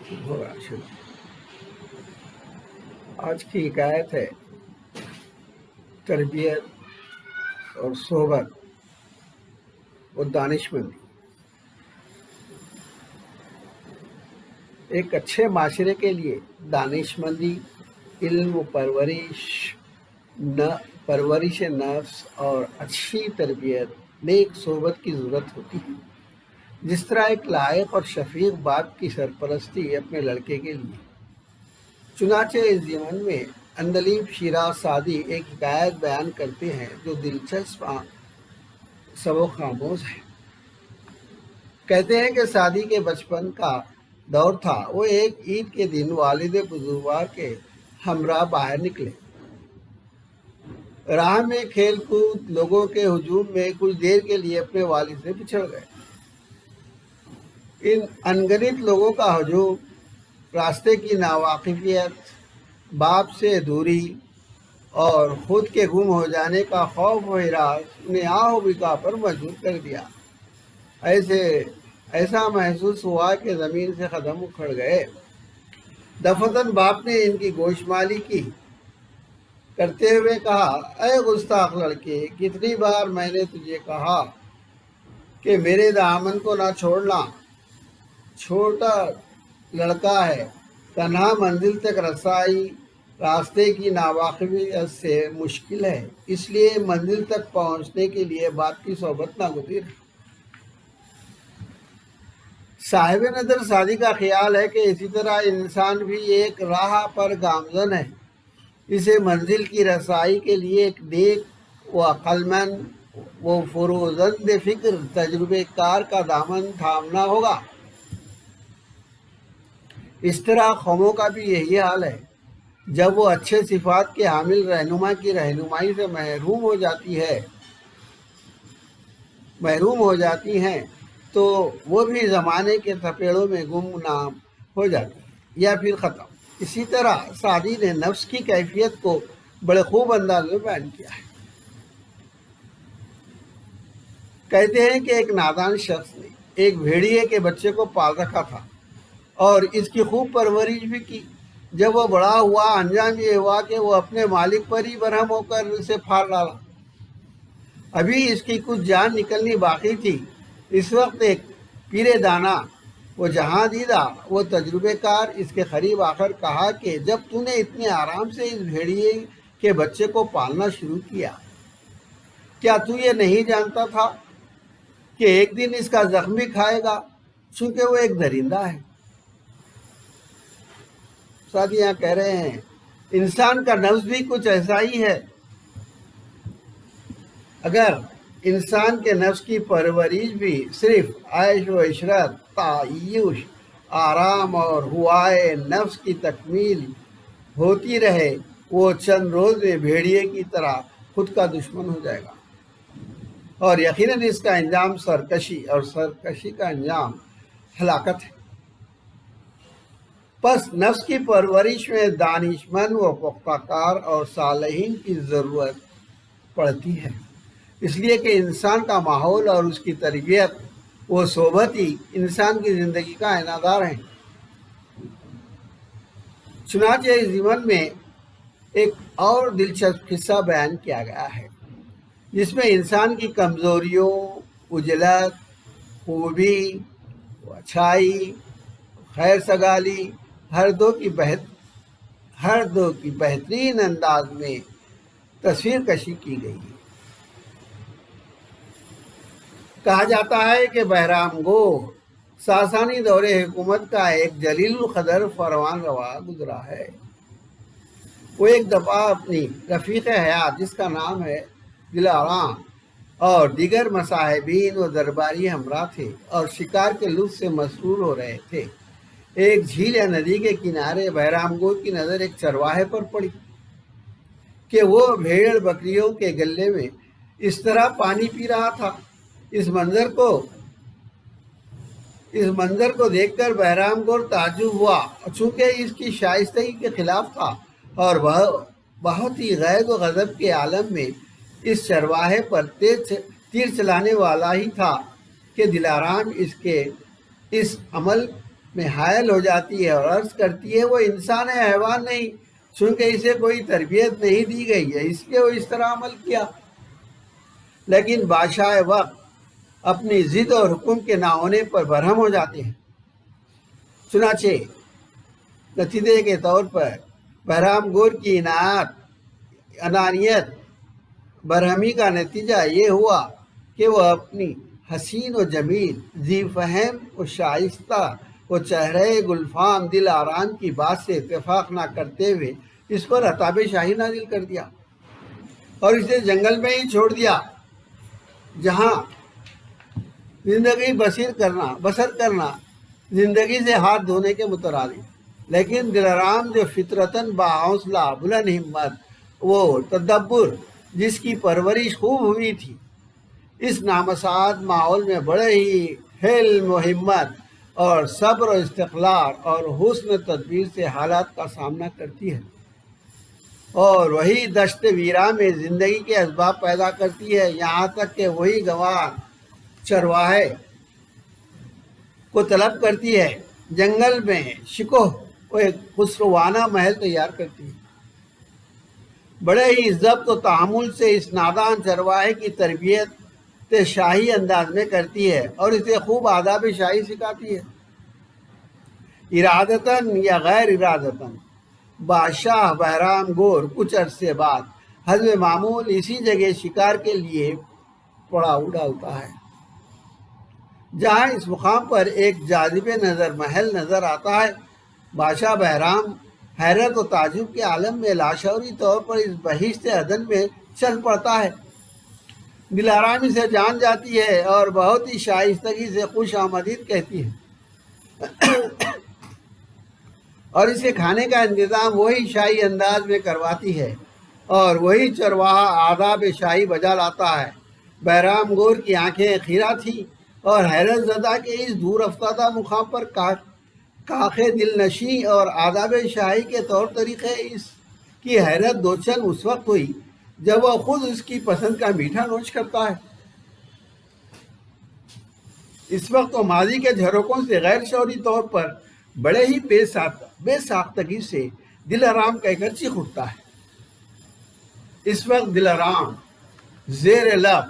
ہوگا شروع۔ آج کی حکایت ہے تربیت اور صحبت اور دانشمندی۔ ایک اچھے معاشرے کے لیے دانشمندی، علم و پرورش نفس اور اچھی تربیت، نیک صحبت کی ضرورت ہوتی ہے، جس طرح ایک لائق اور شفیق باپ کی سرپرستی اپنے لڑکے کے لیے۔ چنانچہ اس ضمن میں عندلیب شیراز سعدی ایک حکایت بیان کرتے ہیں جو دلچسپ سبق آموز ہے۔ کہتے ہیں کہ سعدی کے بچپن کا دور تھا۔ وہ ایک عید کے دن والد بزرگوار کے ہمراہ باہر نکلے۔ راہ میں کھیل کود، لوگوں کے ہجوم میں کچھ دیر کے لیے اپنے والد سے بچھڑ گئے۔ ان انگنت لوگوں کا ہجوم، راستے کی ناواقفیت، باپ سے دوری اور خود کے گم ہو جانے کا خوف و ہراس انہیں آہ و بکا پر مجبور کر دیا۔ ایسا محسوس ہوا کہ زمین سے قدم اکھڑ گئے۔ دفعتاً باپ نے ان کی گوشمالی کی، کرتے ہوئے کہا، اے گستاخ لڑکے، کتنی بار میں نے تجھے کہا کہ میرے دامن کو نہ چھوڑنا۔ چھوٹا لڑکا ہے، تنہا منزل تک رسائی راستے کی ناواقفیت سے مشکل ہے، اس لیے منزل تک پہنچنے کے لیے باپ کی صحبت ناگزیر ہے۔ صاحب نظر سعدی کا خیال ہے کہ اسی طرح انسان بھی ایک راہ پر گامزن ہے۔ اسے منزل کی رسائی کے لیے ایک نیک و عقلمند و فروزند فکر تجربے کار کا دامن تھامنا ہوگا۔ اس طرح قوموں کا بھی یہی حال ہے۔ جب وہ اچھے صفات کے حامل رہنما کی رہنمائی سے محروم ہو جاتی ہیں تو وہ بھی زمانے کے تھپیڑوں میں گمنام ہو جاتی ہیں یا پھر ختم۔ اسی طرح سعدی نے نفس کی کیفیت کو بڑے خوب انداز میں بیان کیا ہے۔ کہتے ہیں کہ ایک نادان شخص نے ایک بھیڑیے کے بچے کو پال رکھا تھا اور اس کی خوب پرورش بھی کی۔ جب وہ بڑا ہوا، انجام یہ ہوا کہ وہ اپنے مالک پر ہی برہم ہو کر اسے پھاڑ ڈالا۔ ابھی اس کی کچھ جان نکلنی باقی تھی۔ اس وقت ایک پیر دانا، وہ جہاں دیدہ، وہ تجربے کار اس کے قریب آ کر کہا کہ جب تو نے اتنے آرام سے اس بھیڑیے کے بچے کو پالنا شروع کیا، کیا تو یہ نہیں جانتا تھا کہ ایک دن اس کا زخم بھی کھائے گا، چونکہ وہ ایک درندہ ہے۔ ساتھ یہاں کہہ رہے ہیں انسان کا نفس بھی کچھ ایسا ہی ہے۔ اگر انسان کے نفس کی پرورش بھی صرف عیش و عشرت، تعیش، آرام اور ہوائے نفس کی تکمیل ہوتی رہے، وہ چند روز میں بھیڑیے کی طرح خود کا دشمن ہو جائے گا، اور یقیناً اس کا انجام سرکشی، اور سرکشی کا انجام ہلاکت ہے۔ پس نفس کی پرورش میں دانشمند و پختہ کار اور صالحین کی ضرورت پڑتی ہے، اس لیے کہ انسان کا ماحول اور اس کی تربیت و صحبت ہی انسان کی زندگی کا اعادار ہیں۔ چنانچہ اس ضمن میں ایک اور دلچسپ قصہ بیان کیا گیا ہے جس میں انسان کی کمزوریوں، عجلت، خوبی، اچھائی، خیر سگالی، ہر دو کی بہترین انداز میں تصویر کشی کی گئی ہے۔ کہا جاتا ہے کہ بہرام گور ساسانی دور حکومت کا ایک جلیل القدر فرمان روا گزرا ہے۔ وہ ایک دفعہ اپنی رفیق حیات جس کا نام ہے دلارام اور دیگر مصاحبین و درباری ہمراہ تھے اور شکار کے لطف سے مسرور ہو رہے تھے۔ ایک جھیل یا ندی کے کنارے بہرام گور کی نظر ایک چرواہے پر پڑی کہ وہ بھیڑ بکریوں کے گلے میں اس طرح پانی پی رہا تھا۔ اس منظر کو دیکھ کر بہرام گور تعجب ہوا، چونکہ اس کی شائستگی کے خلاف تھا اور بہت ہی غیظ و غضب کے عالم میں اس چرواہے پر تیر چلانے والا ہی تھا کہ دلارام اس عمل میں حائل ہو جاتی ہے اور عرض کرتی ہے وہ انسان ہے، حیوان نہیں، چونکہ اسے کوئی تربیت نہیں دی گئی ہے اس لیے وہ اس طرح عمل کیا۔ لیکن بادشاہ وقت اپنی ضد اور حکم کے نہ ہونے پر برہم ہو جاتے ہیں۔ چنانچہ نتیجے کے طور پر بہرام گور کی انانیت برہمی کا نتیجہ یہ ہوا کہ وہ اپنی حسین و جمیل، ذی فہم و شائستہ و چہرے گلفام دل آرام کی بات سے اتفاق نہ کرتے ہوئے اس پر عتاب شاہی نازل کر دیا اور اسے جنگل میں ہی چھوڑ دیا، جہاں زندگی بسر کرنا زندگی سے ہاتھ دھونے کے مترادف۔ لیکن دلارام جو فطرتاً باحوصلہ، بلند ہمت وہ تدبر، جس کی پرورش خوب ہوئی تھی، اس نامساعد ماحول میں بڑے ہی حلم و ہمت اور صبر و استقلال اور حسن تدبیر سے حالات کا سامنا کرتی ہے، اور وہی دشت ویراں میں زندگی کے اسباب پیدا کرتی ہے، یہاں تک کہ وہی گنوار چرواہے کو طلب کرتی ہے، جنگل میں شکوہ و ایک خسروانہ محل تیار کرتی ہے۔ بڑے ہی ضبط و تحمل سے اس نادان چرواہے کی تربیت شاہی انداز میں کرتی ہے اور اسے خوب آداب شاہی سکھاتی ہے۔ ارادتاً یا غیر ارادتاً بادشاہ بہرام گور کچھ عرصے بعد حسب معمول اسی جگہ شکار کے لیے پڑاؤ ڈالتا ہے، جہاں اس مقام پر ایک جاذب نظر محل نظر آتا ہے۔ بادشاہ بہرام حیرت و تعجب کے عالم میں لاشعوری طور پر اس بہشت عدن میں چل پڑتا ہے۔ دلارام اسے جان جاتی ہے اور بہت ہی شائستگی سے خوش آمدید کہتی ہے اور اسے کھانے کا انتظام وہی شاہی انداز میں کرواتی ہے اور وہی چرواہا آداب شاہی بجا لاتا ہے۔ بہرام گور کی آنکھیں خیرہ تھیں اور حیرت زدہ کہ اس دور افتادہ مقام پر کاخ دل نشیں اور آداب شاہی کے طور طریقے، اس کی حیرت دوچن اس وقت ہوئی جب وہ خود اس کی پسند کا میٹھا نوش کرتا ہے۔ اس وقت وہ ماضی کے جھروکوں سے غیر شعوری طور پر بڑے ہی بے ساختگی سے دلارام کہہ کر چیخ اٹھتا ہے۔ اس وقت دلارام زیر لب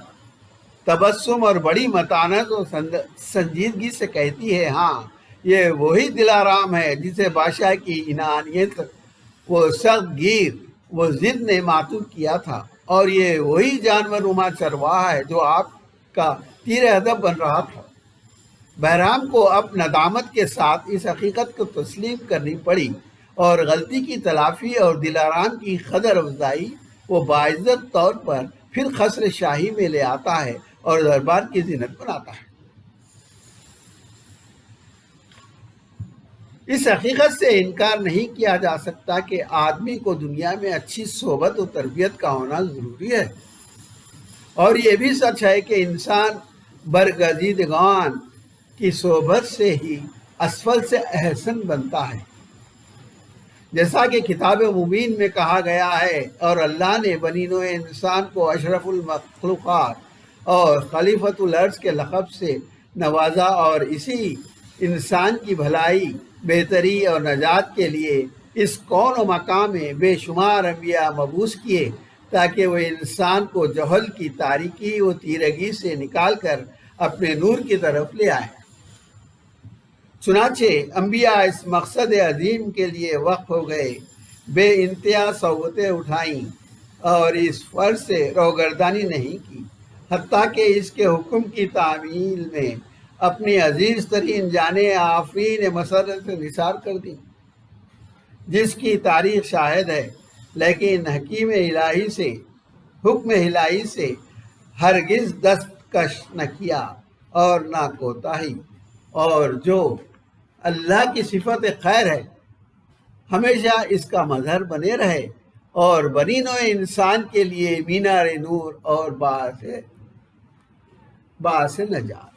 تبسم اور بڑی متانت و سنجیدگی سے کہتی ہے، ہاں یہ وہی دلارام ہے جسے بادشاہ کی انانیت وہ سخت گیر وہ ضد نے معطوف کیا تھا، اور یہ وہی جانور نما چرواہا ہے جو آپ کا تیر ہدف بن رہا تھا۔ بہرام کو اب ندامت کے ساتھ اس حقیقت کو تسلیم کرنی پڑی اور غلطی کی تلافی اور دلارام کی قدر افزائی وہ باعزت طور پر پھر قصر شاہی میں لے آتا ہے اور دربار کی زینت بناتا ہے۔ اس حقیقت سے انکار نہیں کیا جا سکتا کہ آدمی کو دنیا میں اچھی صحبت و تربیت کا ہونا ضروری ہے، اور یہ بھی سچ ہے کہ انسان برگزیدگان کی صحبت سے ہی اسفل سے احسن بنتا ہے، جیسا کہ کتاب مبین میں کہا گیا ہے، اور اللہ نے بنی نوع انسان کو اشرف المخلوقات اور خلیفۃ الارض کے لقب سے نوازا، اور اسی انسان کی بھلائی، بہتری اور نجات کے لیے اس کون و مقام میں بے شمار انبیاء مبعوث کیے تاکہ وہ انسان کو جہل کی تاریکی و تیرگی سے نکال کر اپنے نور کی طرف لے آئے۔ چنانچہ انبیاء اس مقصد عظیم کے لیے وقف ہو گئے، بے انتہا صعوبتیں اٹھائیں اور اس فرض سے روگردانی نہیں کی، حتیٰ کہ اس کے حکم کی تعمیل میں اپنی عزیز ترین جانیں آفرین مسرت سے نثار کر دیں، جس کی تاریخ شاہد ہے۔ لیکن حکم الہی سے ہرگز دستکش نہ کیا اور نہ کوتاہی، اور جو اللہ کی صفت خیر ہے ہمیشہ اس کا مظہر بنے رہے اور بنی نوع انسان کے لیے مینار نور اور باعث نجات۔